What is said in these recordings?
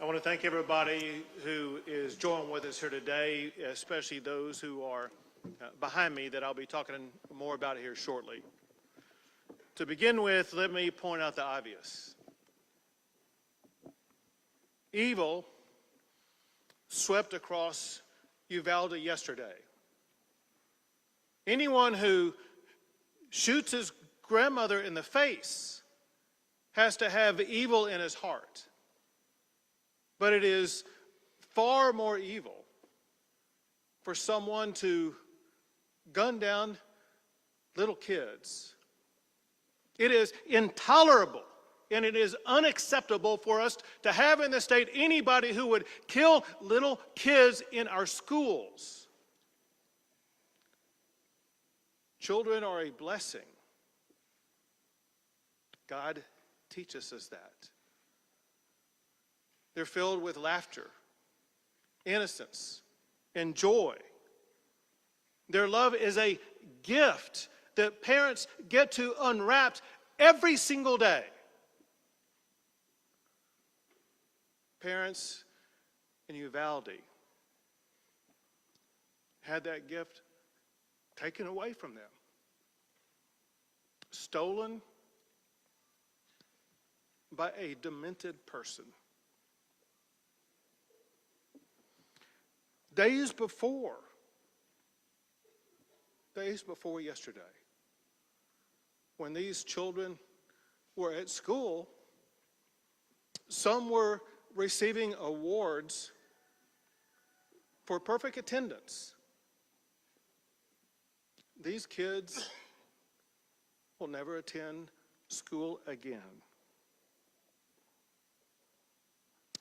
want to thank everybody who is joining with us here today, especially those who are behind me that I'll be talking more about here shortly. To begin with, let me point out the obvious. Evil swept across Uvalde yesterday. Anyone who shoots his grandmother in the face has to have evil in his heart. But it is far more evil for someone to gun down little kids. It is intolerable and it is unacceptable for us to have in the state anybody who would kill little kids in our schools. Children are a blessing. God teaches us that. They're filled with laughter, innocence, and joy. Their love is a gift that parents get to unwrap every single day. Parents in Uvalde had that gift taken away from them, stolen by a demented person. Days before yesterday, when these children were at school, some were receiving awards for perfect attendance. These kids will never attend school again.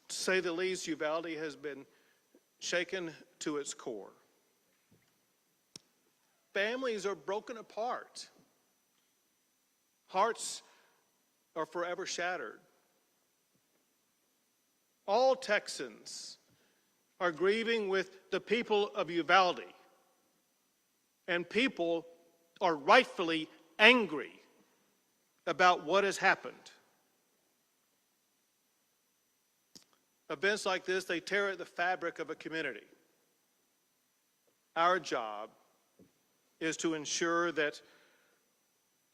To say the least, Uvalde has been shaken to its core. Families are broken apart. Hearts are forever shattered. All Texans are grieving with the people of Uvalde, and people are rightfully angry about what has happened. Events like this, they tear at the fabric of a community. Our job is to ensure that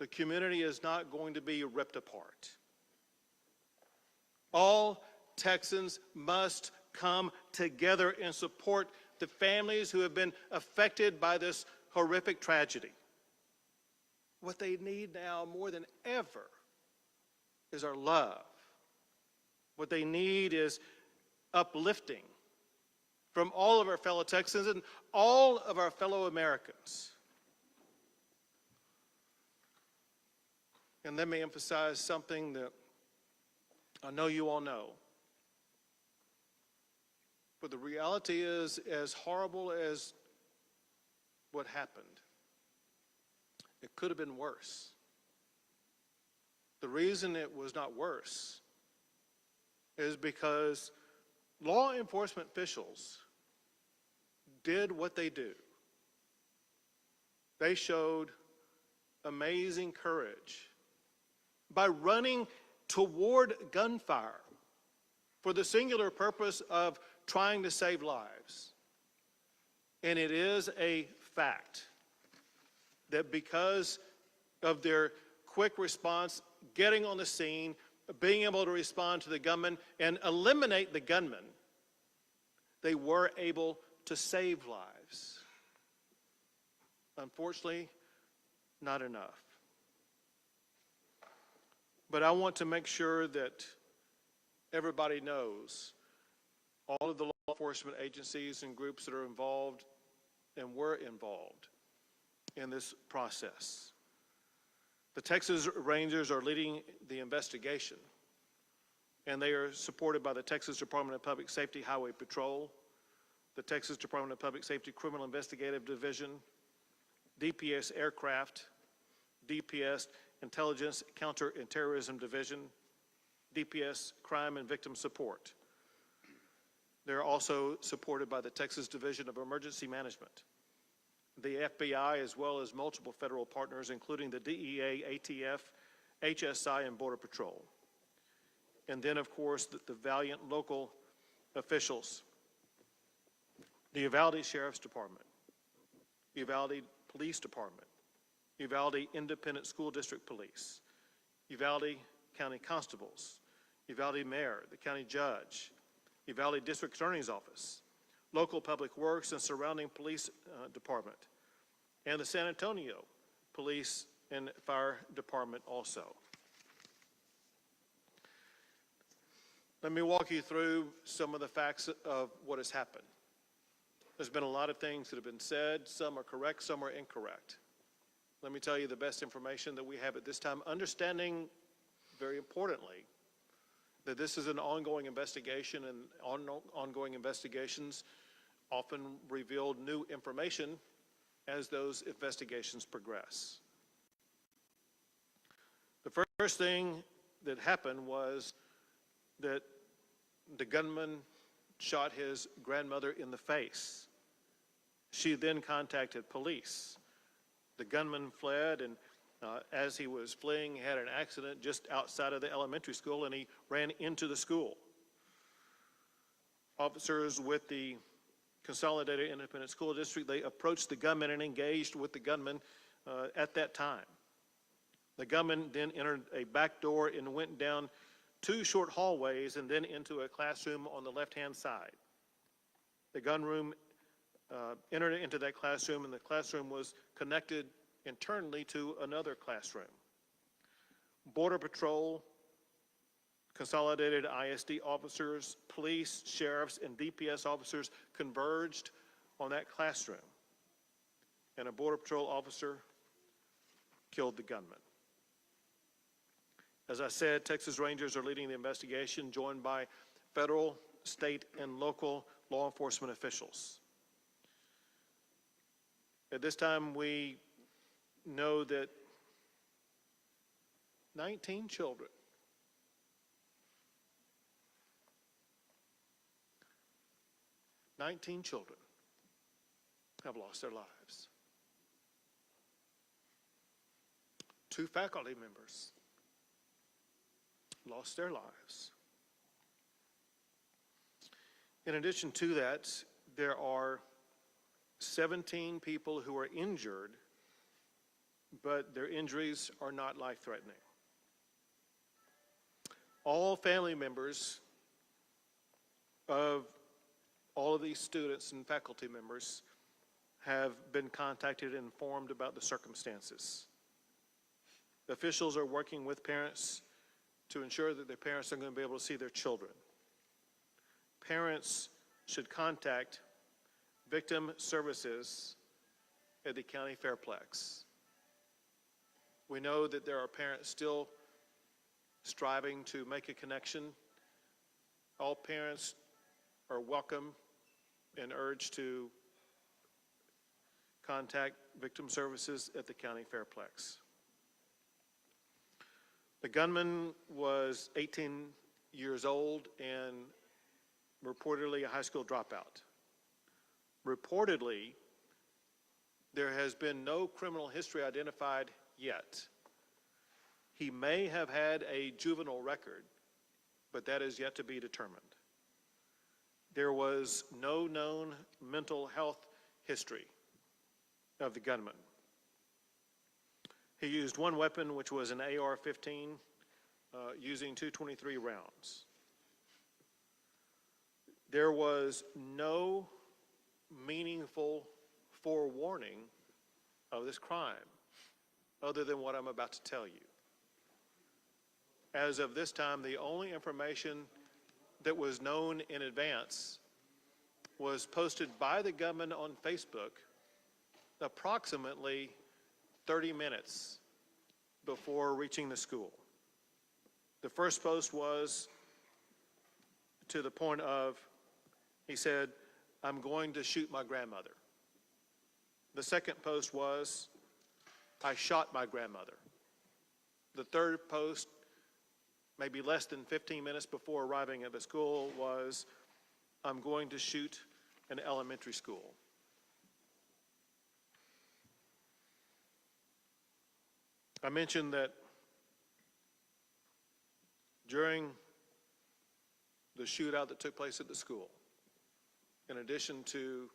the community is not going to be ripped apart. All Texans must come together and support the families who have been affected by this horrific tragedy. What they need now more than ever is our love. What they need is uplifting from all of our fellow Texans and all of our fellow Americans. And let me emphasize something that I know you all know. But the reality is, as horrible as what happened, it could have been worse. The reason it was not worse is because law enforcement officials did what they do. They showed amazing courage by running toward gunfire for the singular purpose of trying to save lives. And it is a fact that because of their quick response, getting on the scene, being able to respond to the gunman and eliminate the gunman, they were able to save lives. Unfortunately, not enough. But I want to make sure that everybody knows, all of the law enforcement agencies and groups that are involved and were involved in this process. The Texas Rangers are leading the investigation, and they are supported by the Texas Department of Public Safety Highway Patrol, the Texas Department of Public Safety Criminal Investigative Division, DPS Aircraft, DPS Intelligence Counter and Terrorism Division, DPS Crime and Victim Support. They're also supported by the Texas Division of Emergency Management, the FBI, as well as multiple federal partners, including the DEA, ATF, HSI, and Border Patrol. And then, of course, the valiant local officials, the Uvalde Sheriff's Department, Uvalde Police Department, Uvalde Independent School District Police, Uvalde County Constables, Uvalde Mayor, the County Judge, Uvalde District Attorney's Office, local public works and surrounding police department, and the San Antonio Police and Fire Department also. Let me walk you through some of the facts of what has happened. There's been a lot of things that have been said. Some are correct, some are incorrect. Let me tell you the best information that we have at this time, understanding, very importantly, that this is an ongoing investigation, and ongoing investigations often reveal new information as those investigations progress. The first thing that happened was that the gunman shot his grandmother in the face. She then contacted police. The gunman fled, and as he was fleeing, he had an accident just outside of the elementary school, and he ran into the school. Officers with the Consolidated Independent School District, they approached the gunman and engaged with the gunman at that time. The gunman then entered a back door and went down 2 short hallways and then into a classroom on the left-hand side. The gunman entered into that classroom, and the classroom was connected internally to another classroom. Border Patrol, Consolidated ISD officers, police, sheriffs, and DPS officers converged on that classroom, and a Border Patrol officer killed the gunman. As I said, Texas Rangers are leading the investigation, joined by federal, state, and local law enforcement officials. At this time, we know that 19 children have lost their lives. 2 faculty members lost their lives. In addition to that, there are 17 people who are injured, but their injuries are not life-threatening. All family members of all of these students and faculty members have been contacted and informed about the circumstances. Officials are working with parents to ensure that their parents are going to be able to see their children. Parents should contact victim services at the county fairplex. We know that there are parents still striving to make a connection. All parents are welcome and urged to contact victim services at the county fairplex. The gunman was 18 years old and reportedly a high school dropout. Reportedly, there has been no criminal history identified yet. He may have had a juvenile record, but that is yet to be determined. There was no known mental health history of the gunman. He used one weapon, which was an AR-15, using 223 rounds. There was no meaningful forewarning of this crime other than what I'm about to tell you. As of this time, the only information that was known in advance was posted by the gunman on Facebook approximately 30 minutes before reaching the school. The first post was to the point of, he said, "I'm going to shoot my grandmother." The second post was, "I shot my grandmother." The third post, maybe less than 15 minutes before arriving at the school, was, "I'm going to shoot an elementary school." I mentioned that during the shootout that took place at the school. In addition to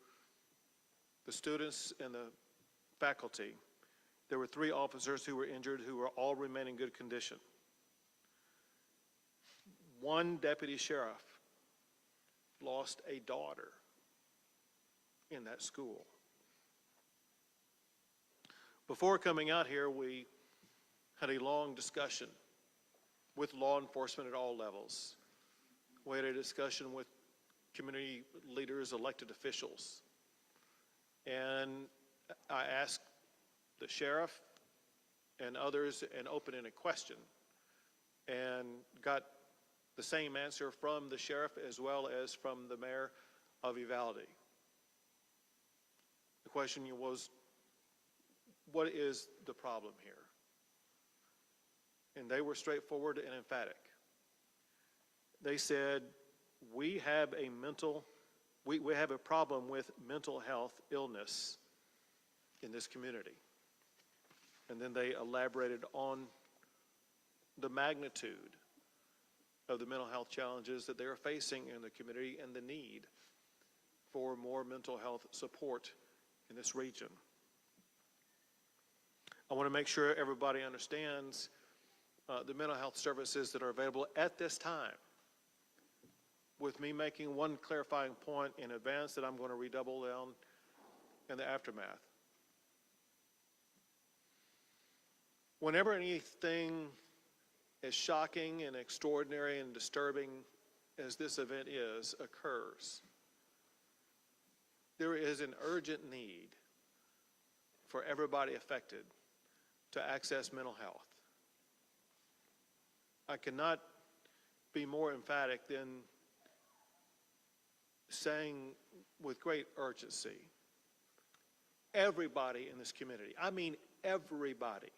the students and the faculty, there were 3 officers who were injured who were all remain in good condition. 1 deputy sheriff lost a daughter in that school. Before coming out here, we had a long discussion with law enforcement at all levels. We had a discussion with community leaders, elected officials. And I asked the sheriff and others an open-ended question and got the same answer from the sheriff as well as from the mayor of Uvalde. The question was, what is the problem here? And they were straightforward and emphatic. They said, we have a problem with mental health illness in this community. And then they elaborated on the magnitude of the mental health challenges that they are facing in the community and the need for more mental health support in this region. I want to make sure everybody understands the mental health services that are available at this time, with me making one clarifying point in advance that I'm going to redouble down in the aftermath. Whenever anything as shocking and extraordinary and disturbing as this event occurs, there is an urgent need for everybody affected to access mental health. I cannot be more emphatic than saying with great urgency, everybody in this community, I mean everybody,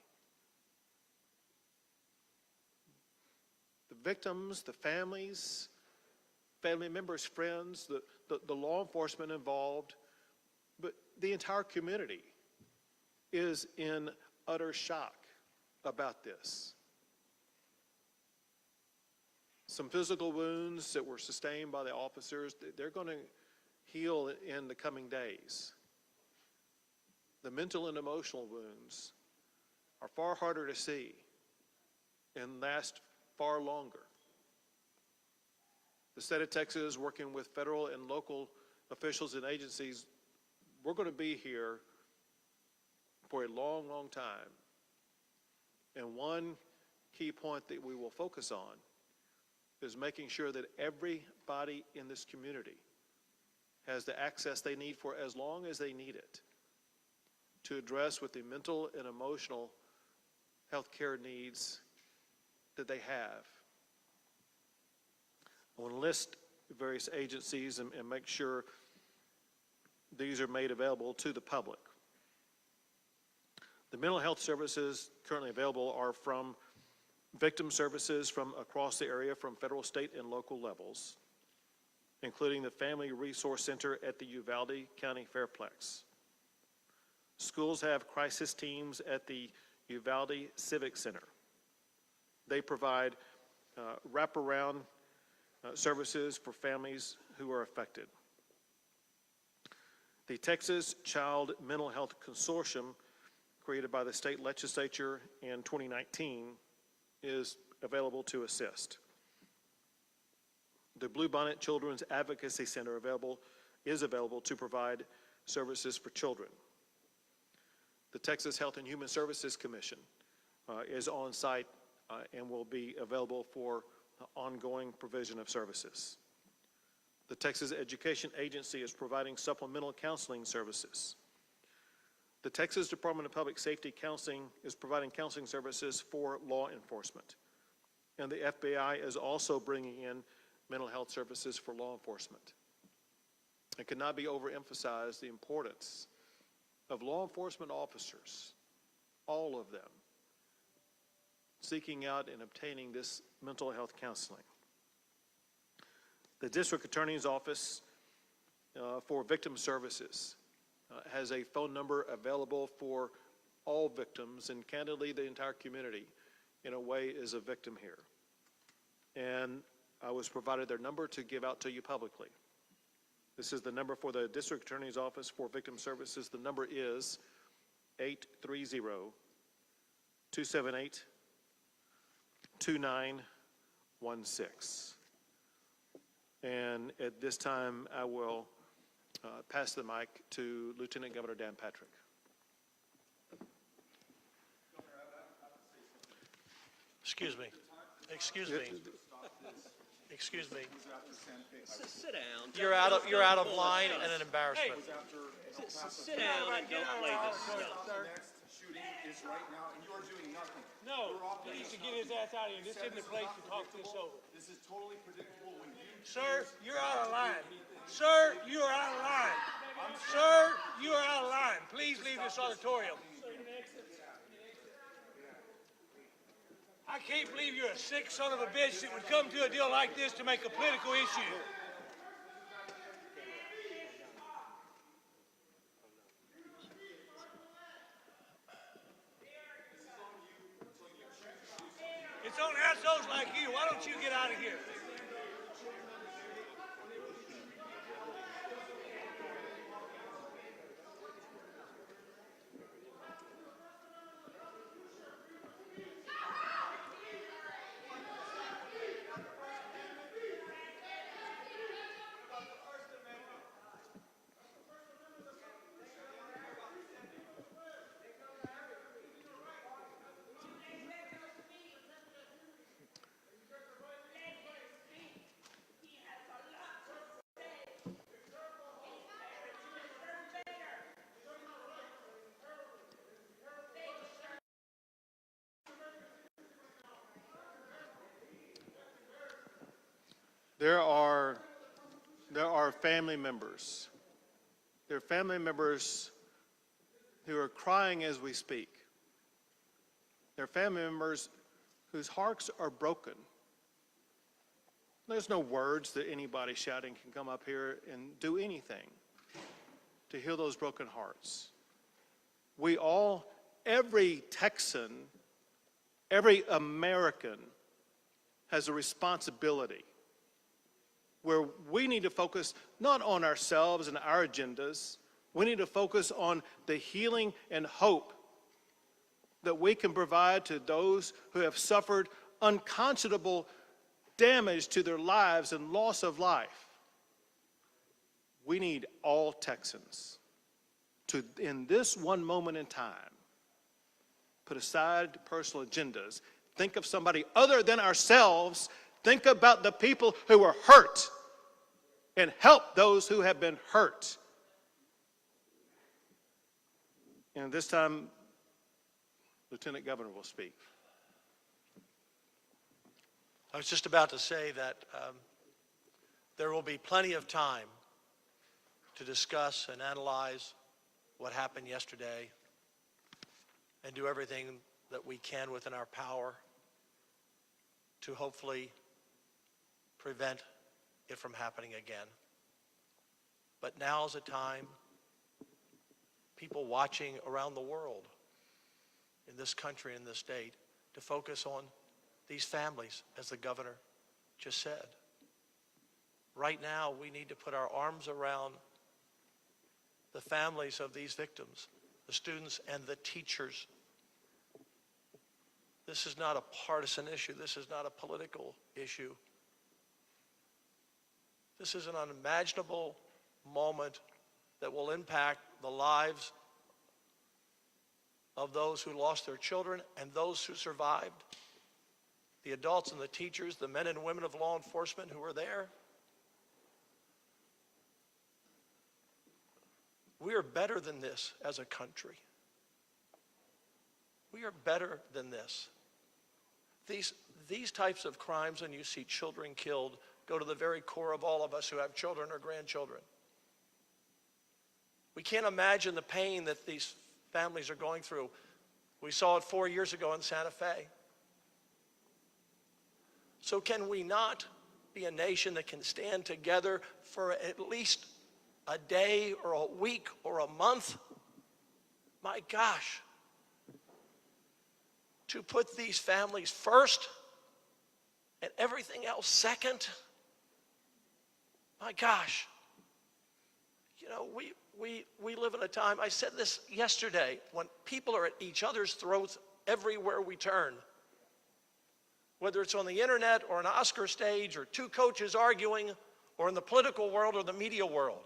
the victims, the families, family members, friends, the law enforcement involved, but the entire community is in utter shock about this. Some physical wounds that were sustained by the officers, they're going to heal in the coming days. The mental and emotional wounds are far harder to see and last far longer. The state of Texas, working with federal and local officials and agencies, we're going to be here for a long, long time. And one key point that we will focus on is making sure that everybody in this community has the access they need for as long as they need it to address with the mental and emotional health care needs that they have. I want to list various agencies and make sure these are made available to the public. The mental health services currently available are from victim services from across the area from federal, state, and local levels, including the Family Resource Center at the Uvalde County Fairplex. Schools have crisis teams at the Uvalde Civic Center. They provide wraparound services for families who are affected. The Texas Child Mental Health Consortium, created by the state legislature in 2019, is available to assist. The Bluebonnet Children's Advocacy Center is available to provide services for children. The Texas Health and Human Services Commission is on site and will be available for ongoing provision of services. The Texas Education Agency is providing supplemental counseling services. The Texas Department of Public Safety Counseling is providing counseling services for law enforcement. And the FBI is also bringing in mental health services for law enforcement. It cannot be overemphasized the importance of law enforcement officers, all of them, seeking out and obtaining this mental health counseling. The District Attorney's Office for Victim Services has a phone number available for all victims, and candidly the entire community in a way is a victim here. And I was provided their number to give out to you publicly. This is the number for the District Attorney's Office for Victim Services. The number is 830-278-2916. And at this time, I will pass the mic to Lieutenant Governor Dan Patrick. Excuse me. Excuse me. Excuse me. Sit down. You're out of line and an embarrassment. Sit down and don't play this stuff. Next shooting is right now, and you are doing nothing. No, he needs to get his ass out of here. This isn't the place to talk this over. This is totally predictable when you... Sir, you're out of line. Sir, you are out of line. Sir, you are out of line. Please leave this auditorium. I can't believe you're a sick son of a bitch that would come to a deal like this to make a political issue. It's on assholes like you. Why don't you get out of here? There are family members. There are family members who are crying as we speak. There are family members whose hearts are broken. There's no words that anybody shouting can come up here and do anything to heal those broken hearts. We all, every Texan, every American has a responsibility where we need to focus not on ourselves and our agendas. We need to focus on the healing and hope that we can provide to those who have suffered unconscionable damage to their lives and loss of life. We need all Texans to, in this one moment in time, put aside personal agendas, think of somebody other than ourselves. Think about the people who were hurt and help those who have been hurt. And this time, Lieutenant Governor will speak. I was just about to say that there will be plenty of time to discuss and analyze what happened yesterday and do everything that we can within our power to hopefully prevent it from happening again. But now's a time, people watching around the world, in this country, in this state, to focus on these families, as the governor just said. Right now, we need to put our arms around the families of these victims, the students and the teachers. This is not a partisan issue. This is not a political issue. This is an unimaginable moment that will impact the lives of those who lost their children and those who survived, the adults and the teachers, the men and women of law enforcement who were there. We are better than this as a country. We are better than this. These types of crimes, when you see children killed, go to the very core of all of us who have children or grandchildren. We can't imagine the pain that these families are going through. We saw it 4 years ago in Santa Fe. So can we not be a nation that can stand together for at least a day or a week or a month? My gosh. To put these families first and everything else second, my gosh, you know, we live in a time, I said this yesterday, when people are at each other's throats everywhere we turn. Whether it's on the internet or an Oscar stage or two coaches arguing or in the political world or the media world.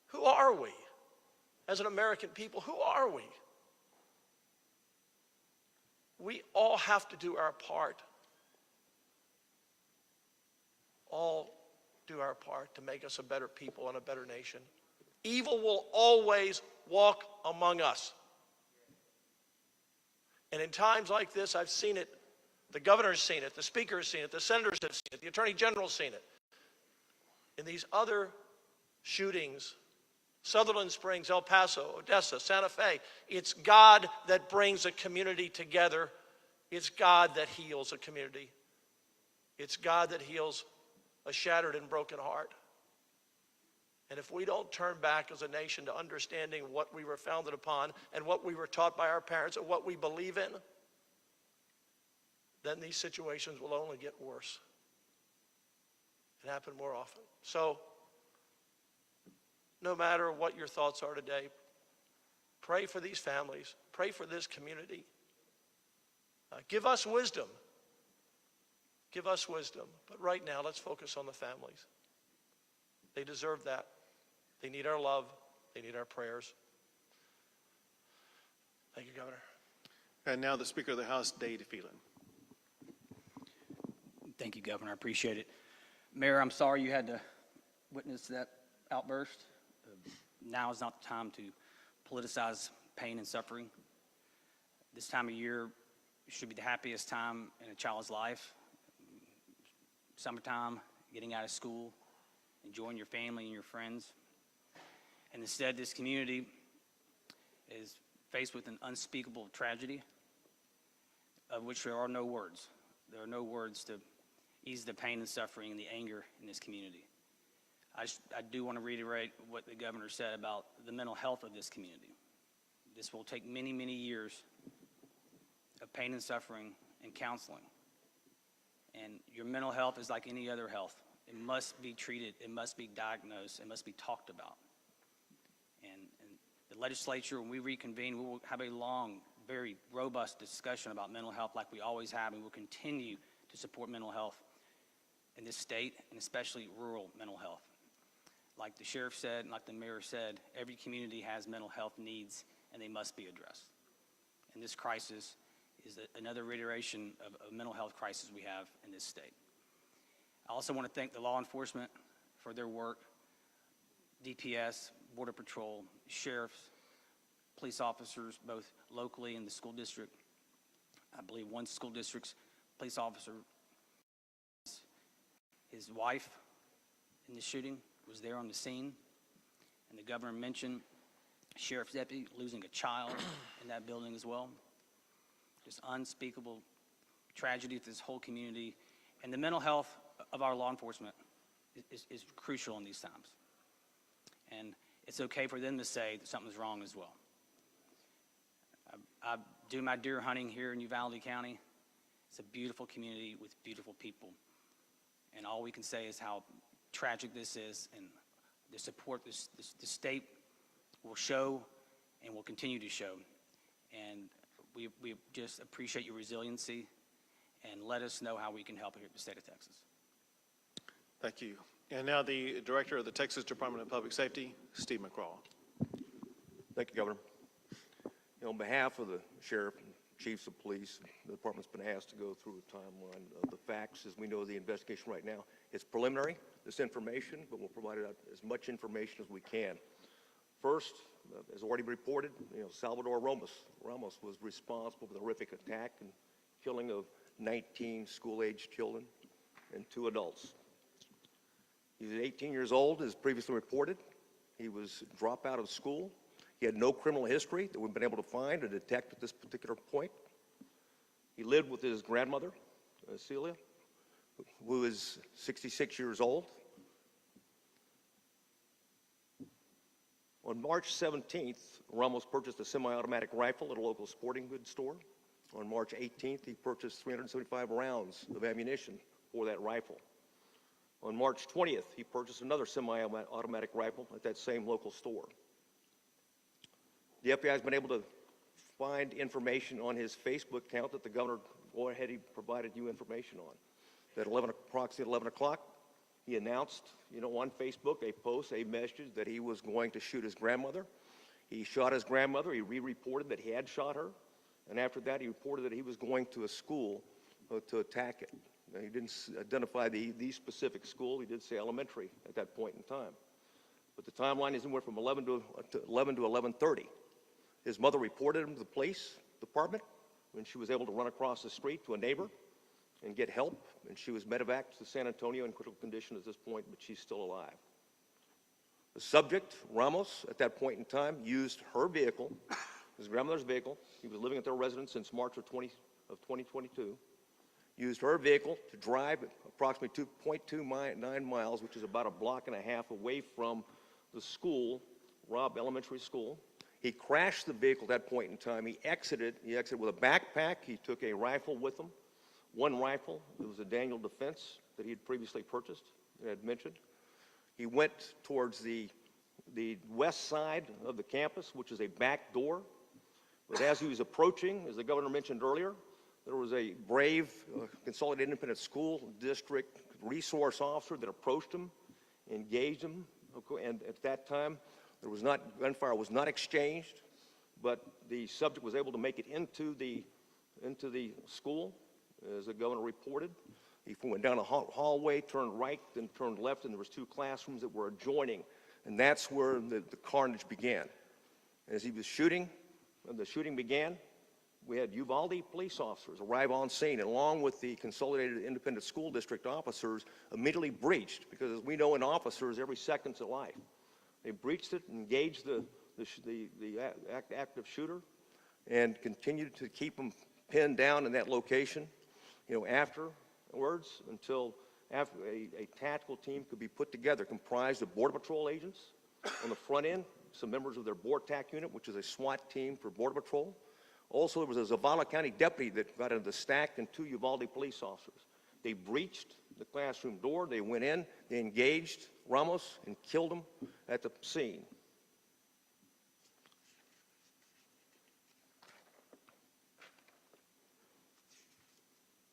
Who are we as an American people? Who are we? We all have to do our part. All do our part to make us a better people and a better nation. Evil will always walk among us. And in times like this, I've seen it. The governor's seen it. The speaker's seen it. The senators have seen it. The attorney general's seen it. In these other shootings, Sutherland Springs, El Paso, Odessa, Santa Fe, it's God that brings a community together. It's God that heals a community. It's God that heals a shattered and broken heart. And if we don't turn back as a nation to understanding what we were founded upon and what we were taught by our parents and what we believe in, then these situations will only get worse and happen more often. So, no matter what your thoughts are today, pray for these families, pray for this community. Give us wisdom. Give us wisdom. But right now, let's focus on the families. They deserve that. They need our love. They need our prayers. Thank you, Governor. And now the Speaker of the House, Dade Phelan. Thank you, Governor. I appreciate it. Mayor, I'm sorry you had to witness that outburst. Now is not the time to politicize pain and suffering. This time of year should be the happiest time in a child's life. Summertime, getting out of school, enjoying your family and your friends. And instead, this community is faced with an unspeakable tragedy of which there are no words. There are no words to ease the pain and suffering and the anger in this community. I do want to reiterate what the governor said about the mental health of this community. This will take many, many years of pain and suffering and counseling. And your mental health is like any other health. It must be treated, it must be diagnosed, it must be talked about. And the legislature, when we reconvene, we will have a long, very robust discussion about mental health like we always have, and we'll continue to support mental health in this state, and especially rural mental health. Like the sheriff said, and like the mayor said, every community has mental health needs, and they must be addressed. And this crisis is another reiteration of a mental health crisis we have in this state. I also want to thank the law enforcement for their work, DPS, Border Patrol, sheriffs, police officers, both locally in the school district. I believe one school district's police officer, his wife in the shooting was there on the scene. And the governor mentioned sheriff's deputy losing a child in that building as well. Just unspeakable tragedy to this whole community. And the mental health of our law enforcement is crucial in these times. And it's okay for them to say that something's wrong as well. I do my deer hunting here in Uvalde County. It's a beautiful community with beautiful people. And all we can say is how tragic this is, and the support the state will show and will continue to show. And we just appreciate your resiliency, and let us know how we can help here at the state of Texas. Thank you. And now the Director of the Texas Department of Public Safety, Steve McCraw. Thank you, Governor. On behalf of the sheriff and chiefs of police, the department's been asked to go through a timeline of the facts. As we know, the investigation right now, it's preliminary, this information, but we'll provide out as much information as we can. First, as already reported, Salvador Ramos was responsible for the horrific attack and killing of 19 school-aged children and 2 adults. He was 18 years old, as previously reported. He was dropped out of school. He had no criminal history that we've been able to find or detect at this particular point. He lived with his grandmother, Celia, who is 66 years old. On March 17th, Ramos purchased a semi-automatic rifle at a local sporting goods store. On March 18th, he purchased 375 rounds of ammunition for that rifle. On March 20th, he purchased another semi-automatic rifle at that same local store. The FBI has been able to find information on his Facebook account that the governor he provided you information on. That approximately 11 o'clock, he announced, on Facebook, a message that he was going to shoot his grandmother. He shot his grandmother. He re-reported that he had shot her. And after that, he reported that he was going to a school to attack it. Now, he didn't identify the specific school. He did say elementary at that point in time. But the timeline is anywhere from 11 to 11:30. His mother reported him to the police department when she was able to run across the street to a neighbor and get help. And she was medevaced to San Antonio in critical condition at this point, but she's still alive. The subject, Ramos, at that point in time, used her vehicle, his grandmother's vehicle. He was living at their residence since March of 2022. Used her vehicle to drive approximately 2.29 miles, which is about a block and a half away from the school, Robb Elementary School. He crashed the vehicle at that point in time. He exited with a backpack. He took a rifle with him, one rifle. It was a Daniel Defense that he had previously purchased, and had mentioned. He went towards the west side of the campus, which is a back door. But as he was approaching, as the governor mentioned earlier, there was a brave Consolidated Independent School District resource officer that approached him, engaged him, and at that time, gunfire was not exchanged, but the subject was able to make it into the school, as the governor reported. He went down a hallway, turned right, then turned left, and there was two classrooms that were adjoining, and that's where the carnage began. As he was shooting, when the shooting began, we had Uvalde police officers arrive on scene, and along with the Consolidated Independent School District officers, immediately breached, because as we know in officers, every second's a life. They breached it, engaged the active shooter, and continued to keep him pinned down in that location, afterwards, until after a tactical team could be put together, comprised of Border Patrol agents on the front end, some members of their BORTAC unit, which is a SWAT team for Border Patrol. Also, there was a Zavala County deputy that got into the stack, and two Uvalde police officers. They breached the classroom door. They went in, they engaged Ramos and killed him at the scene.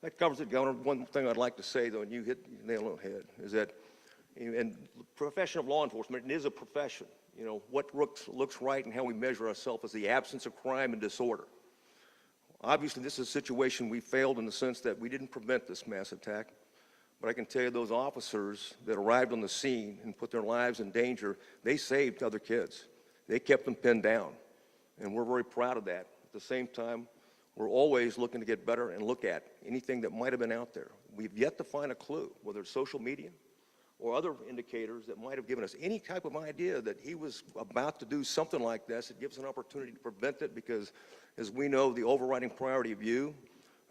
That covers it, Governor. One thing I'd like to say, though, and you hit the nail on the head, is that in the profession of law enforcement, it is a profession. What looks right and how we measure ourselves is the absence of crime and disorder. Obviously, this is a situation we failed in the sense that we didn't prevent this mass attack. But I can tell you those officers that arrived on the scene and put their lives in danger, they saved other kids. They kept them pinned down. And we're very proud of that. At the same time, we're always looking to get better and look at anything that might have been out there. We've yet to find a clue, whether it's social media or other indicators that might have given us any type of idea that he was about to do something like this. It gives an opportunity to prevent it because, as we know, the overriding priority of you,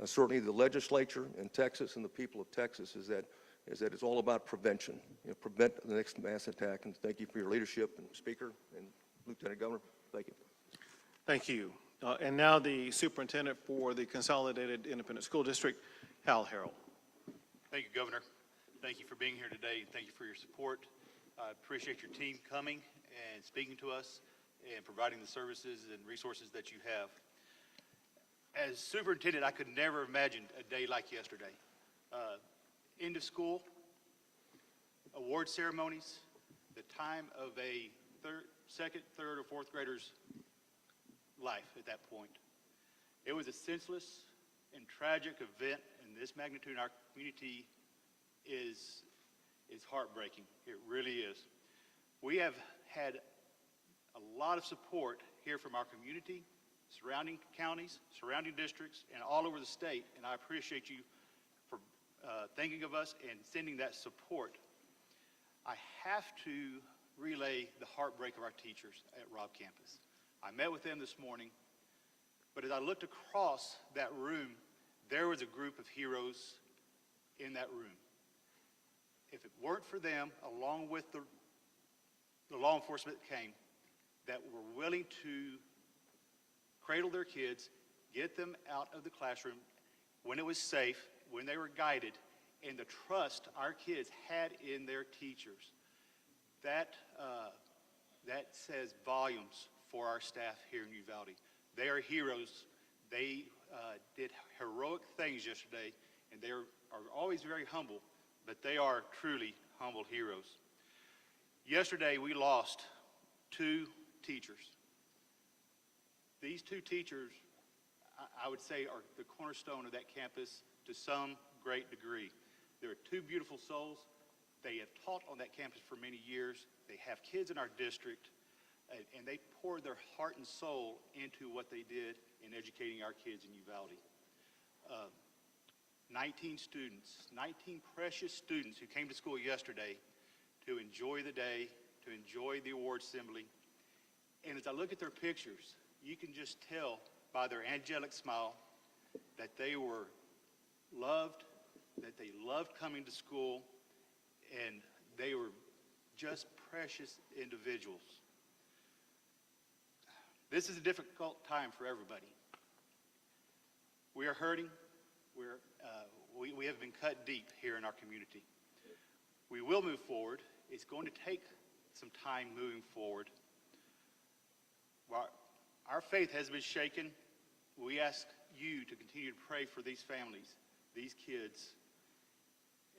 certainly the legislature in Texas and the people of Texas, is that it's all about prevention. Prevent the next mass attack. And thank you for your leadership, and Speaker and Lieutenant Governor. Thank you. Thank you. And now the Superintendent for the Consolidated Independent School District, Hal Harrell. Thank you, Governor. Thank you for being here today. Thank you for your support. I appreciate your team coming and speaking to us and providing the services and resources that you have. As superintendent, I could never imagine a day like yesterday. End of school, award ceremonies, the time of a second, third, or fourth grader's life at that point. It was a senseless and tragic event, and this magnitude in our community is heartbreaking. It really is. We have had a lot of support here from our community, surrounding counties, surrounding districts, and all over the state, and I appreciate you for thinking of us and sending that support. I have to relay the heartbreak of our teachers at Robb campus. I met with them this morning, but as I looked across that room, there was a group of heroes in that room. If it weren't for them, along with the law enforcement that came, that were willing to cradle their kids, get them out of the classroom when it was safe, when they were guided, and the trust our kids had in their teachers. That says volumes for our staff here in Uvalde. They are heroes. They did heroic things yesterday, and they are always very humble, but they are truly humble heroes. Yesterday, we lost 2 teachers. These 2 teachers, I would say, are the cornerstone of that campus to some great degree. They are 2 beautiful souls. They have taught on that campus for many years. They have kids in our district, and they poured their heart and soul into what they did in educating our kids in Uvalde. 19 students, 19 precious students who came to school yesterday to enjoy the day, to enjoy the award assembly. And as I look at their pictures, you can just tell by their angelic smile that they were loved, that they loved coming to school, and they were just precious individuals. This is a difficult time for everybody. We are hurting. We have been cut deep here in our community. We will move forward. It's going to take some time moving forward. While our faith has been shaken, we ask you to continue to pray for these families, these kids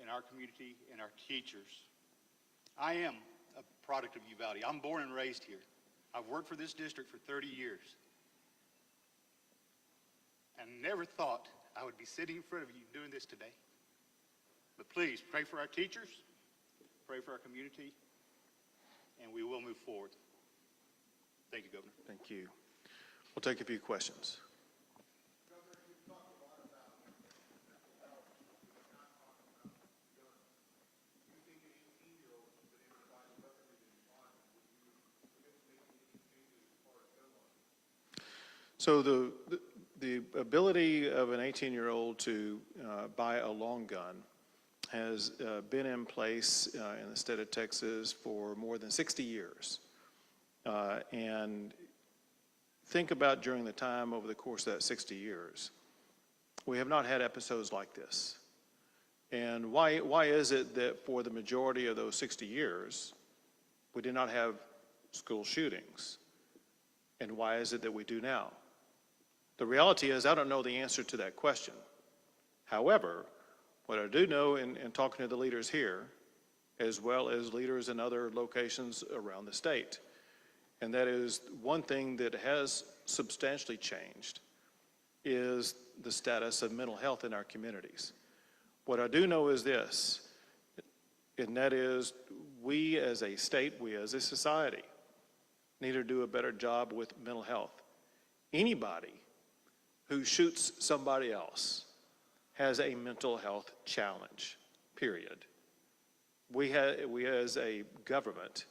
in our community, and our teachers. I am a product of Uvalde. I'm born and raised here. I've worked for this district for 30 years. And never thought I would be sitting in front of you doing this today. But please, pray for our teachers, pray for our community, and we will move forward. Thank you, Governor. Thank you. We'll take a few questions. Governor, you've talked a lot about mental health. You've not talked about guns. Do you think an 18-year-old has been able to find a weapon in his mind? Would you commit to making any changes as far as gun laws? So the ability of an 18-year-old to buy a long gun has been in place in the state of Texas for more than 60 years. And think about during the time over the course of that 60 years, we have not had episodes like this. And why is it that for the majority of those 60 years, we did not have school shootings? And why is it that we do now? The reality is I don't know the answer to that question. However, what I do know in talking to the leaders here, as well as leaders in other locations around the state, and that is one thing that has substantially changed is the status of mental health in our communities. What I do know is this, and that is we as a state, we as a society, need to do a better job with mental health. Anybody who shoots somebody else has a mental health challenge, period. We as a government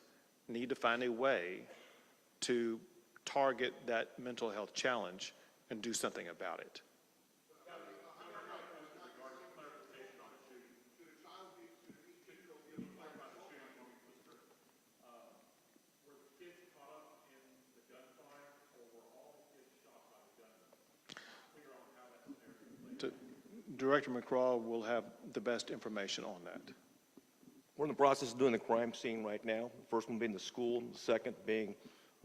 need to find a way to target that mental health challenge and do something about it. Director McCraw will have the best information on that. We're in the process of doing the crime scene right now. The first one being the school, the second being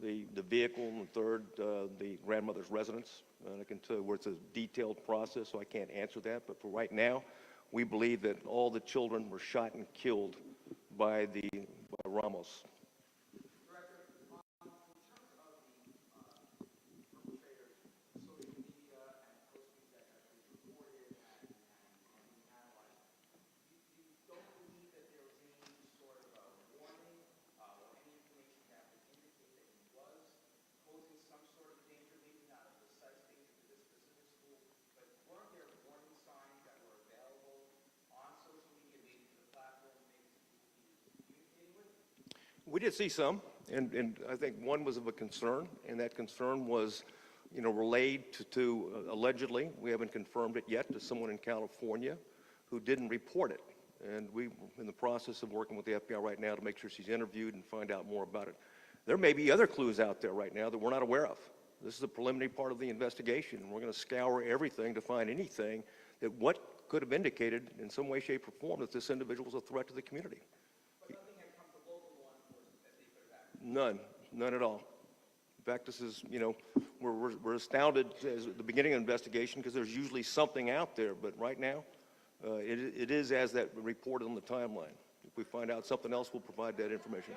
the vehicle, and the third, the grandmother's residence. I can tell you where it's a detailed process, so I can't answer that. But for right now, we believe that all the children were shot and killed by Ramos. We did see some, and I think one was of a concern, and that concern was, relayed to allegedly, we haven't confirmed it yet, to someone in California who didn't report it. And we're in the process of working with the FBI right now to make sure she's interviewed and find out more about it. There may be other clues out there right now that we're not aware of. This is the preliminary part of the investigation. We're going to scour everything to find anything that what could have indicated in some way, shape, or form that this individual is a threat to the community. But nothing had come to local law enforcement that they could have acted? None at all. In fact, this is, you know, we're astounded at the beginning of the investigation because there's usually something out there, but right now, it is as that reported on the timeline. If we find out something else, we'll provide that information.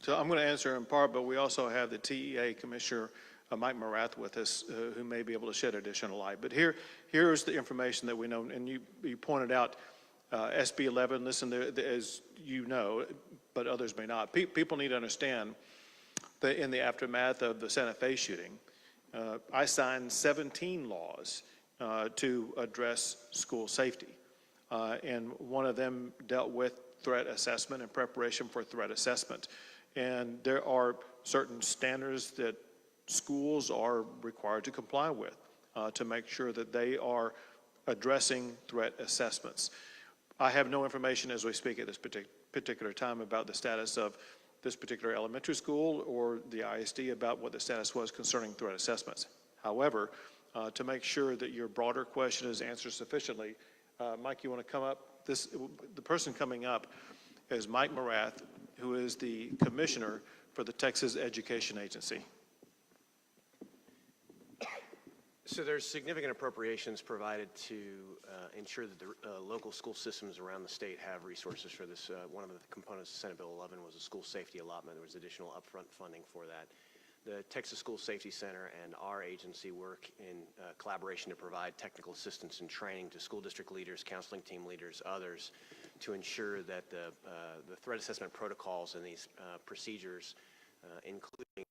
So I'm going to answer in part, but we also have the TEA Commissioner, Mike Morath, with us, who may be able to shed additional light. But here's the information that we know, and you pointed out SB 11, listen, as you know, but others may not. People need to understand that in the aftermath of the Santa Fe shooting, I signed 17 laws to address school safety. And one of them dealt with threat assessment and preparation for threat assessment. And there are certain standards that schools are required to comply with to make sure that they are addressing threat assessments. I have no information as we speak at this particular time about the status of this particular elementary school or the ISD about what the status was concerning threat assessments. However, to make sure that your broader question is answered sufficiently, Mike, you want to come up? The person coming up is Mike Morath, who is the commissioner for the Texas Education Agency. So there's significant appropriations provided to ensure that the local school systems around the state have resources for this. One of the components of Senate Bill 11 was a school safety allotment. There was additional upfront funding for that. The Texas School Safety Center and our agency work in collaboration to provide technical assistance and training to school district leaders, counseling team leaders, others, to ensure that the threat assessment protocols and these procedures, including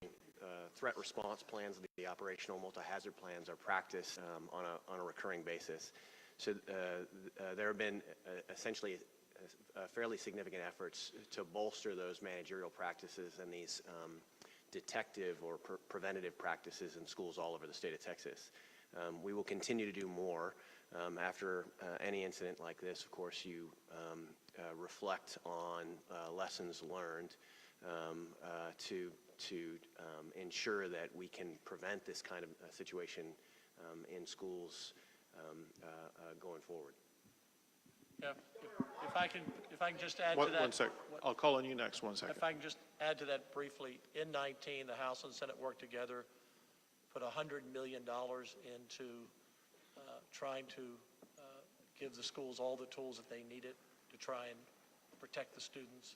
threat response plans, the operational multi-hazard plans, are practiced on a recurring basis. So there have been essentially fairly significant efforts to bolster those managerial practices and these detective or preventative practices in schools all over the state of Texas. We will continue to do more. After any incident like this, of course, you reflect on lessons learned to ensure that we can prevent this kind of situation in schools going forward. Yeah, if I can just add to that. One sec. I'll call on you next. 1 second. If I can just add to that briefly, in 19, the House and Senate worked together, put $100 million into trying to give the schools all the tools that they needed to try and protect the students.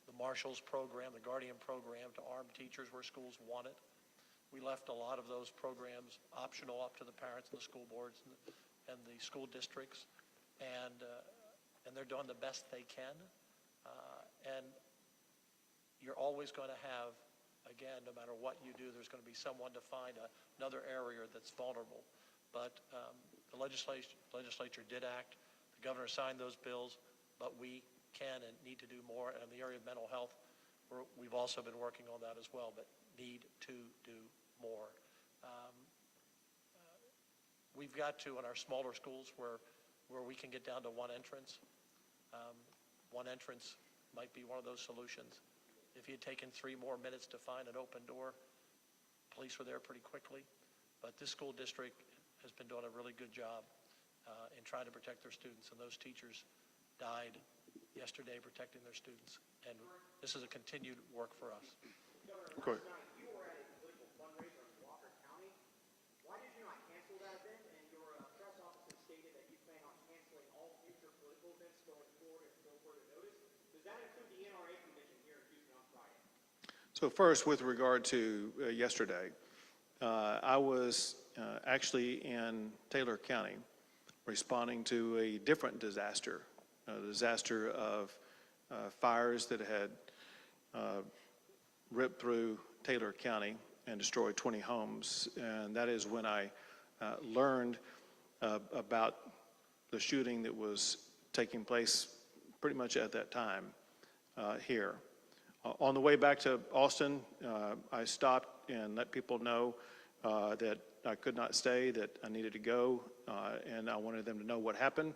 The Marshals program, the Guardian program to arm teachers where schools want it. We left a lot of those programs optional up to the parents and the school boards and the school districts. And they're doing the best they can. And you're always going to have, again, no matter what you do, there's going to be someone to find another area that's vulnerable. But the legislature did act. The governor signed those bills, but we can and need to do more. And in the area of mental health, we've also been working on that as well, but need to do more. We've got to, in our smaller schools where we can get down to one entrance. One entrance might be one of those solutions. If you had taken 3 more minutes to find an open door, police were there pretty quickly. But this school district has been doing a really good job in trying to protect their students. And those teachers died yesterday protecting their students. And this is a continued work for us. Go ahead. You were at a political fundraiser in Walker County. Why did you not cancel that event? And your press office has stated that you plan on canceling all future political events going forward until further notice. Does that include the NRA convention here in Houston on Friday? So first, with regard to yesterday, I was actually in Taylor County responding to a different disaster, a disaster of fires that had ripped through Taylor County and destroyed 20 homes. And that is when I learned about the shooting that was taking place pretty much at that time here. On the way back to Austin, I stopped and let people know that I could not stay, that I needed to go, and I wanted them to know what happened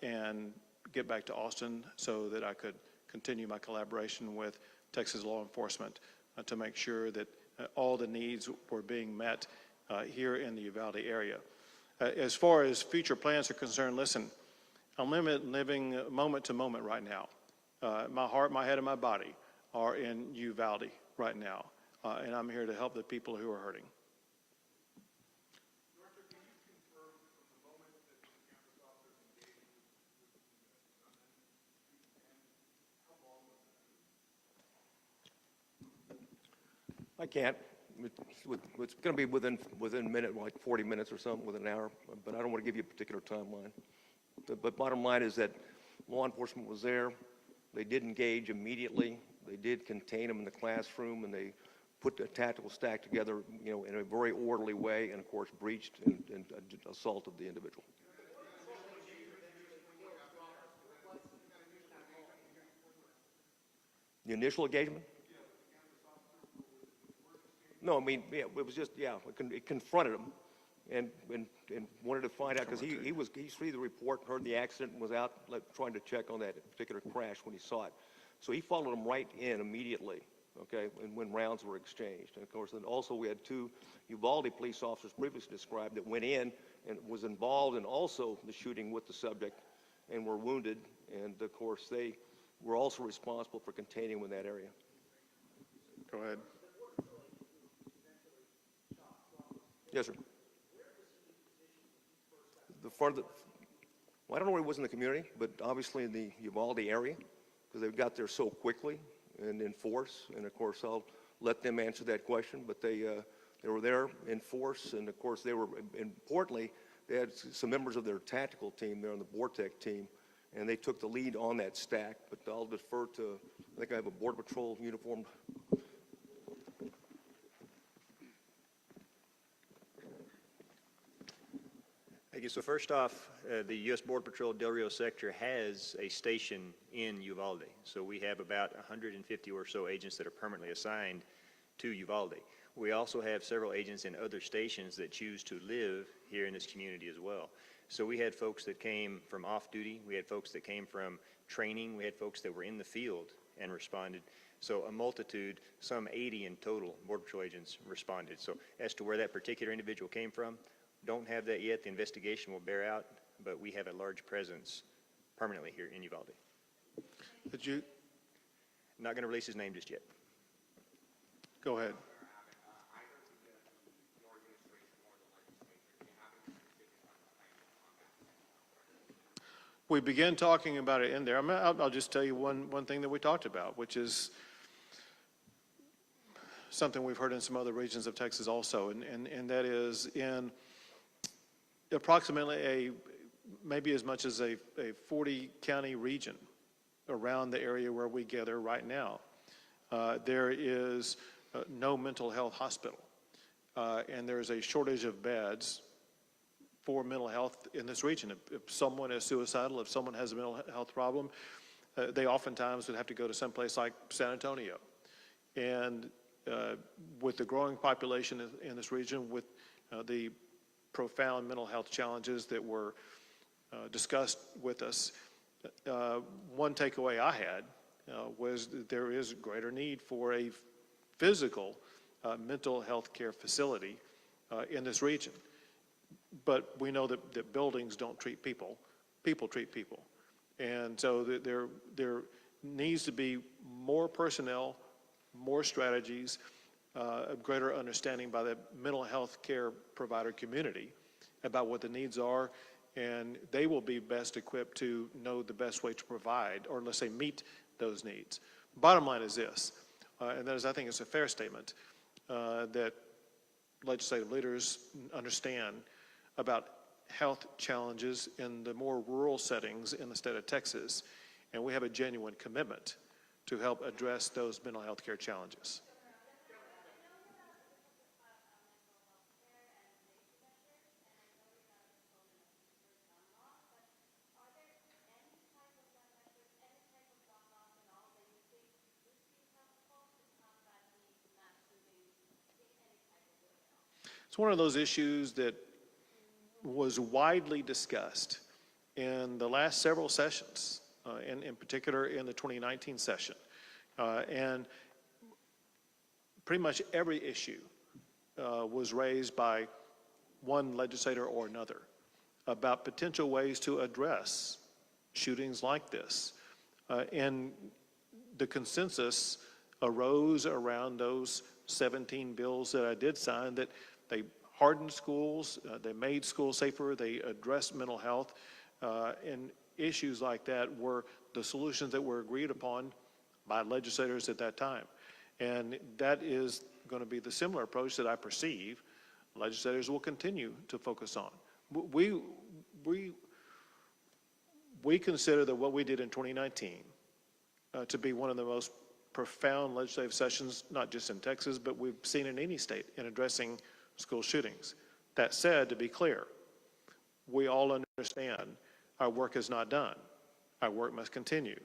and get back to Austin so that I could continue my collaboration with Texas law enforcement to make sure that all the needs were being met here in the Uvalde area. As far as future plans are concerned, listen, I'm living moment to moment right now. My heart, my head, and my body are in Uvalde right now, and I'm here to help the people who are hurting. Director, can you confirm from the moment that the campus officers engaged with the gunman and how long was that? I can't. It's going to be within a minute, like 40 minutes or something, within an hour, but I don't want to give you a particular timeline. But bottom line is that law enforcement was there. They did engage immediately. They did contain them in the classroom, and they put a tactical stack together, in a very orderly way, and of course breached and assaulted the individual. The initial engagement? No, I mean, yeah, it was just, it confronted him and wanted to find out, because he read the report, heard the accident, and was out trying to check on that particular crash when he saw it. So he followed him right in immediately, okay, and when rounds were exchanged. And of course, then also we had 2 Uvalde police officers previously described that went in and was involved in also the shooting with the subject and were wounded. And of course, they were also responsible for containing him in that area. Go ahead. Yes, sir. Well, I don't know where he was in the community, but obviously in the Uvalde area, because they got there so quickly and in force. And of course, I'll let them answer that question. But they were there in force, and of course, they were importantly, they had some members of their tactical team there on the Vortec team, and they took the lead on that stack. But I'll defer to, I think I have a Border Patrol uniformed. Thank you. So first off, the U.S. Border Patrol Del Rio sector has a station in Uvalde. So we have about 150 or so agents that are permanently assigned to Uvalde. We also have several agents in other stations that choose to live here in this community as well. So we had folks that came from off-duty. We had folks that came from training. We had folks that were in the field and responded. So a multitude, some 80 in total, Border Patrol agents responded. So as to where that particular individual came from, don't have that yet. The investigation will bear out, but we have a large presence permanently here in Uvalde. Did you? Not going to release his name just yet. Go ahead. We began talking about it in there. I'll just tell you one thing that we talked about, which is something we've heard in some other regions of Texas also, and that is in approximately maybe as much as a 40-county region around the area where we gather right now, there is no mental health hospital, and there's a shortage of beds for mental health in this region. If someone is suicidal, if someone has a mental health problem, they oftentimes would have to go to someplace like San Antonio. And with the growing population in this region, with the profound mental health challenges that were discussed with us, one takeaway I had was that there is greater need for a physical mental health care facility in this region. But we know that buildings don't treat people, people treat people. And so there needs to be more personnel, more strategies, a greater understanding by the mental health care provider community about what the needs are, and they will be best equipped to know the best way to provide, or let's say meet those needs. Bottom line is this, and that is, I think it's a fair statement, that legislative leaders understand about health challenges in the more rural settings in the state of Texas, and we have a genuine commitment to help address those mental health care challenges. It's one of those issues that was widely discussed in the last several sessions, in particular in the 2019 session. And pretty much every issue was raised by one legislator or another about potential ways to address shootings like this. And the consensus arose around those 17 bills that I did sign, that they hardened schools, they made schools safer, they addressed mental health, and issues like that were the solutions that were agreed upon by legislators at that time. And that is going to be the similar approach that I perceive legislators will continue to focus on. We consider that what we did in 2019 to be one of the most profound legislative sessions, not just in Texas, but we've seen in any state in addressing school shootings. That said, to be clear, we all understand our work is not done. Our work must continue.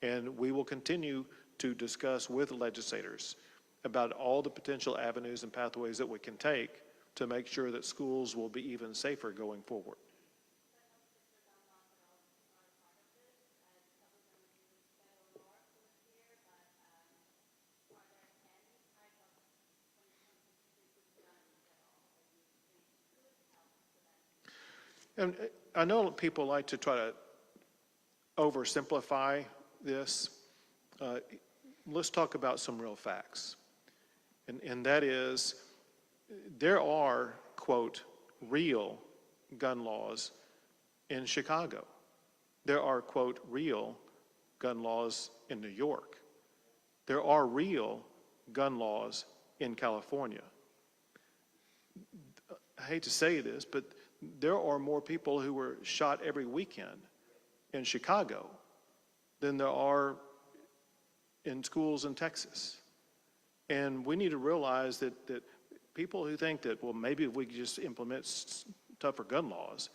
And we will continue to discuss with legislators about all the potential avenues and pathways that we can take to make sure that schools will be even safer going forward. And I know people like to try to oversimplify this. Let's talk about some real facts. And that is, there are, quote, real gun laws in Chicago. There are, quote, real gun laws in New York. There are real gun laws in California. I hate to say this, but there are more people who were shot every weekend in Chicago than there are in schools in Texas. And we need to realize that people who think that, well, maybe if we could just implement tougher gun laws,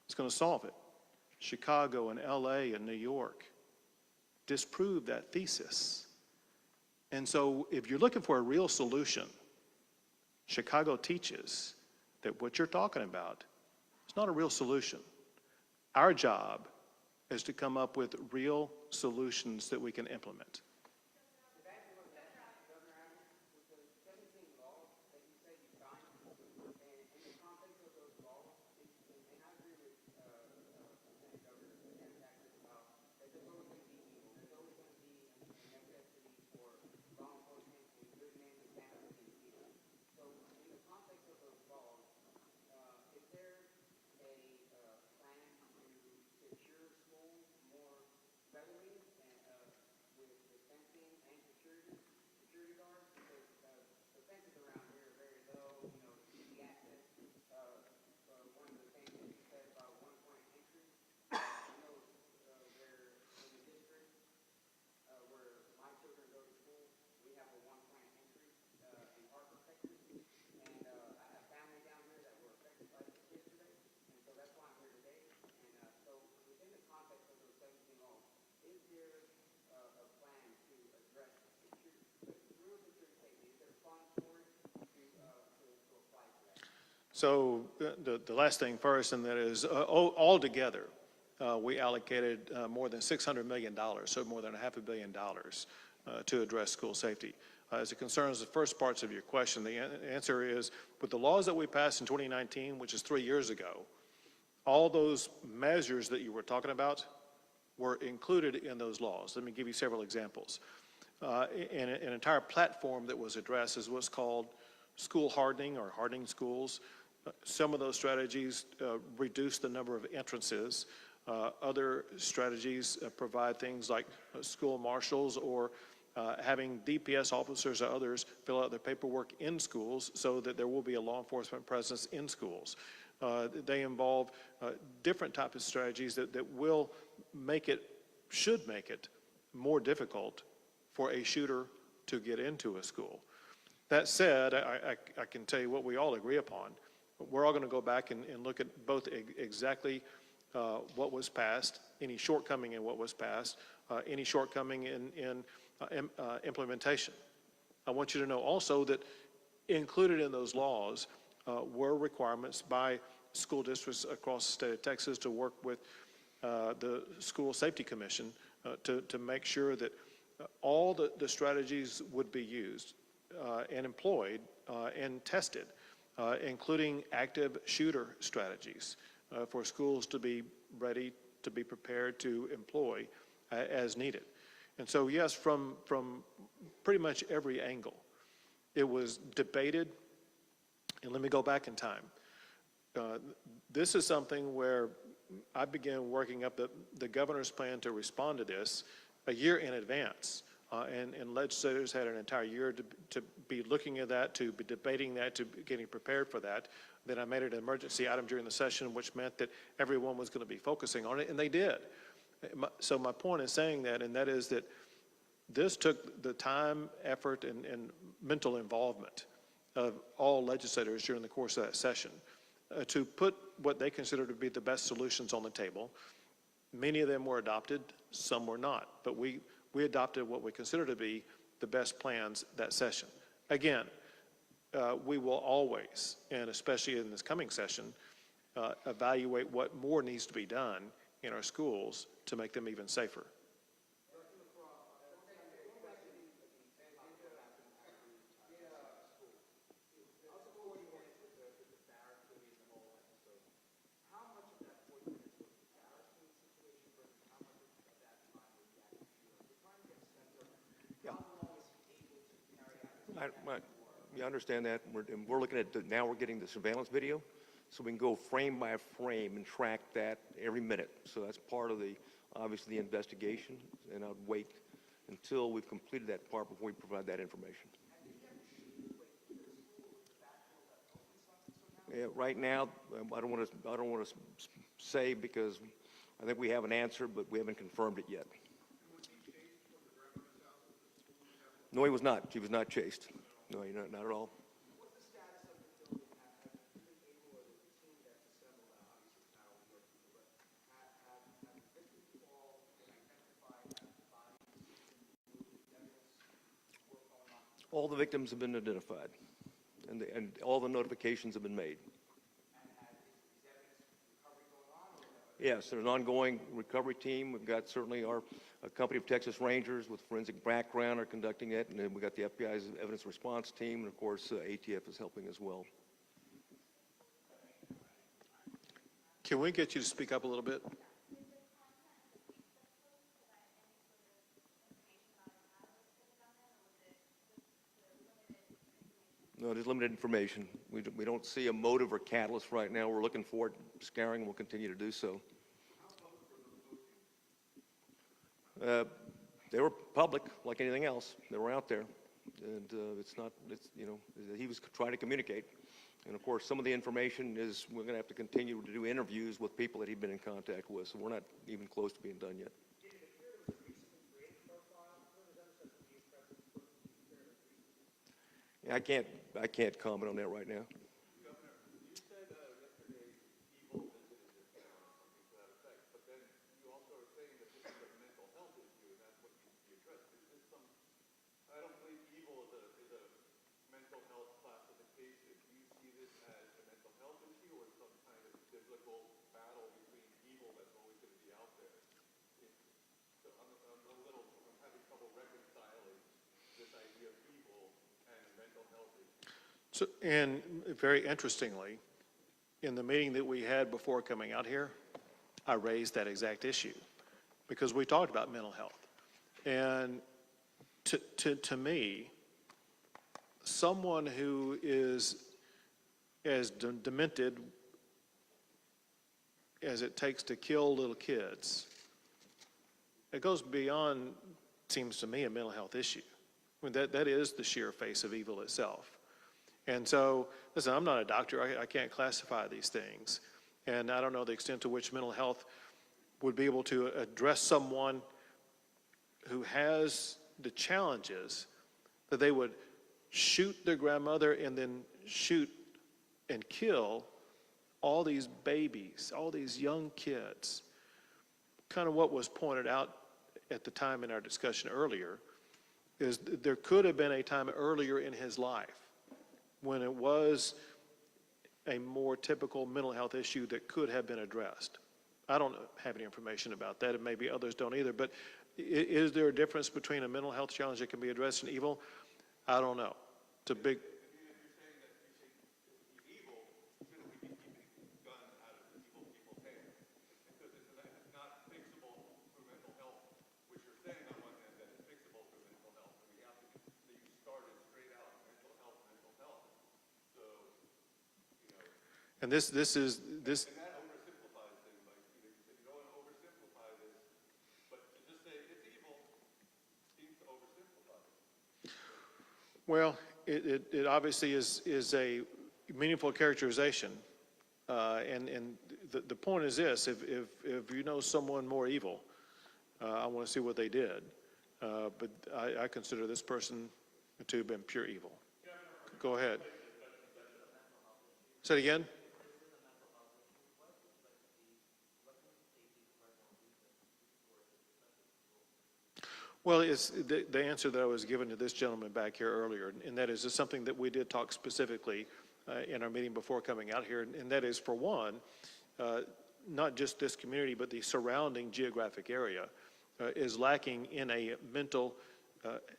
it's going to solve it. Chicago and LA and New York disprove that thesis. And so if you're looking for a real solution, Chicago teaches that what you're talking about is not a real solution. Our job is to come up with real solutions that we can implement. So the last thing first, and that is altogether, we allocated more than $600 million, so more than $500 million to address school safety. As it concerns the first parts of your question, the answer is, with the laws that we passed in 2019, which is 3 years ago, all those measures that you were talking about were included in those laws. Let me give you several examples. An entire platform that was addressed is what's called school hardening or hardening schools. Some of those strategies reduce the number of entrances. Other strategies provide things like school marshals or having DPS officers or others fill out their paperwork in schools so that there will be a law enforcement presence in schools. They involve different types of strategies that will should make it more difficult for a shooter to get into a school. That said, I can tell you what we all agree upon. We're all going to go back and look at both exactly what was passed, any shortcoming in what was passed, any shortcoming in implementation. I want you to know also that included in those laws were requirements by school districts across the state of Texas to work with the School Safety Commission to make sure that all the strategies would be used and employed and tested, including active shooter strategies for schools to be ready, to be prepared to employ as needed. And so, yes, from pretty much every angle, it was debated. And let me go back in time. This is something where I began working up the governor's plan to respond to this a year in advance. And legislators had an entire year to be looking at that, to be debating that, to be getting prepared for that. Then I made it an emergency item during the session, which meant that everyone was going to be focusing on it, and they did. So my point is saying that, and that is that this took the time, effort, and mental involvement of all legislators during the course of that session to put what they consider to be the best solutions on the table. Many of them were adopted, some were not, but we adopted what we consider to be the best plans that session. Again, we will always, and especially in this coming session, evaluate what more needs to be done in our schools to make them even safer. You understand that. We're looking at, now we're getting the surveillance video, so we can go frame by frame and track that every minute. So that's part of obviously the investigation, and I'd wait until we've completed that part before we provide that information. Yeah, right now, I don't want to say, because I think we have an answer, but we haven't confirmed it yet. No, he was not. He was not chased. No, not at all. What's the status of the building? Have you been able, or the team that's assembled, obviously it's not all your people, but have victims all been identified, have the bodies, evidence, work going on? All the victims have been identified, and all the notifications have been made. And is evidence recovery going on? Yes, there's an ongoing recovery team. We've got certainly a company of Texas Rangers with forensic background are conducting it, and then we've got the FBI's evidence response team, and of course ATF is helping as well. Can we get you to speak up a little bit? No, there's limited information. We don't see a motive or catalyst right now. We're looking for it, scaring, and we'll continue to do so. They were public, like anything else. They were out there, and he was trying to communicate. And of course, some of the information is we're going to have to continue to do interviews with people that he'd been in contact with. So we're not even close to being done yet. Yeah, I can't comment on that right now. Governor, you said yesterday evil visited this town or something to that effect, but then you also are saying that this is a mental health issue and that's what needs to be addressed. Is this I don't believe evil is a mental health classification. Do you see this as a mental health issue or some kind of biblical battle between evil that's always going to be out there? So I'm having trouble reconciling this idea of evil and mental health issue. So, and very interestingly, in the meeting that we had before coming out here, I raised that exact issue because we talked about mental health. And to me, someone who is as demented as it takes to kill little kids, it goes beyond, seems to me, a mental health issue. I mean, that is the sheer face of evil itself. And so, listen, I'm not a doctor. I can't classify these things. And I don't know the extent to which mental health would be able to address someone who has the challenges that they would shoot their grandmother and then shoot and kill all these babies, all these young kids. Kind of what was pointed out at the time in our discussion earlier is there could have been a time earlier in his life when it was a more typical mental health issue that could have been addressed. I don't have any information about that, and maybe others don't either, but is there a difference between a mental health challenge that can be addressed and evil? I don't know. It's a big... And this. And that oversimplifies things, like, you said, you don't want to oversimplify this, but to just say it's evil seems to oversimplify it. Well, it obviously is a meaningful characterization. And the point is this, if you know someone more evil, I want to see what they did. But I consider this person to have been pure evil. Go ahead. Say it again. Well, it's the answer that I was given to this gentleman back here earlier, and that is it's something that we did talk specifically in our meeting before coming out here, and that is, for one, not just this community, but the surrounding geographic area is lacking in a mental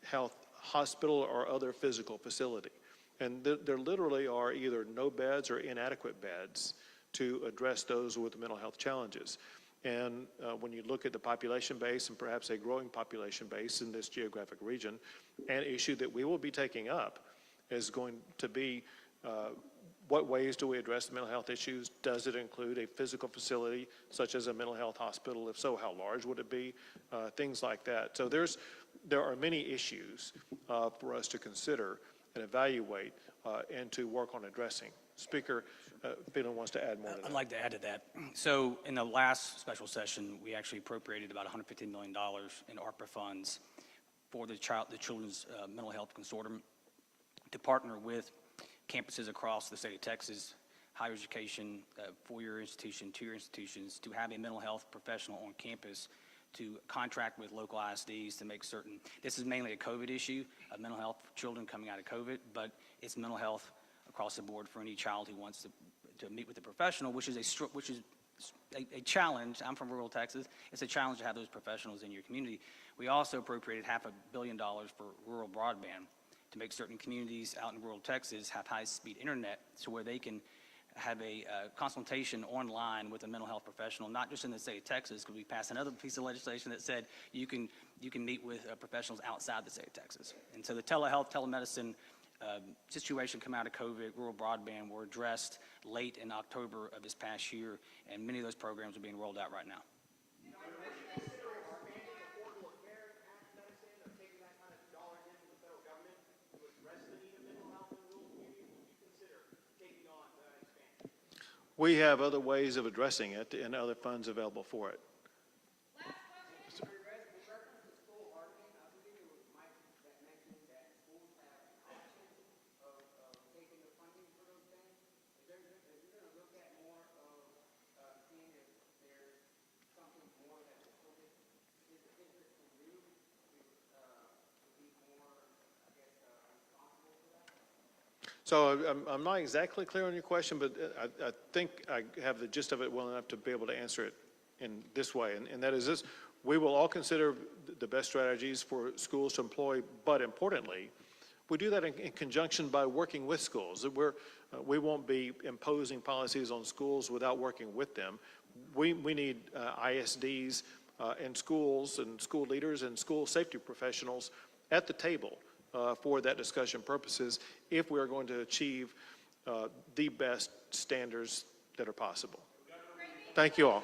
health hospital or other physical facility. And there literally are either no beds or inadequate beds to address those with mental health challenges. And when you look at the population base and perhaps a growing population base in this geographic region, an issue that we will be taking up is going to be what ways do we address the mental health issues? Does it include a physical facility such as a mental health hospital? If so, how large would it be? Things like that. So there are many issues for us to consider and evaluate and to work on addressing. Speaker Phelan wants to add more to that. I'd like to add to that. So in the last special session, we actually appropriated about $150 million in ARPA funds for the Children's Mental Health Consortium to partner with campuses across the state of Texas, higher education, four-year institution, two-year institutions, to have a mental health professional on campus to contract with local ISDs to make certain. This is mainly a COVID issue, mental health for children coming out of COVID, but it's mental health across the board for any child who wants to meet with a professional, which is a challenge. I'm from rural Texas. It's a challenge to have those professionals in your community. We also appropriated $500 million for rural broadband to make certain communities out in rural Texas have high-speed internet so where they can have a consultation online with a mental health professional, not just in the state of Texas, because we passed another piece of legislation that said you can meet with professionals outside the state of Texas. And so the telehealth, telemedicine situation come out of COVID, rural broadband were addressed late in October of this past year, and many of those programs are being rolled out right now. We have other ways of addressing it and other funds available for it. So I'm not exactly clear on your question, but I think I have the gist of it well enough to be able to answer it in this way, and that is this: we will all consider the best strategies for schools to employ, but importantly, we do that in conjunction by working with schools. We won't be imposing policies on schools without working with them. We need ISDs and schools and school leaders and school safety professionals at the table for that discussion purposes if we are going to achieve the best standards that are possible. Thank you all.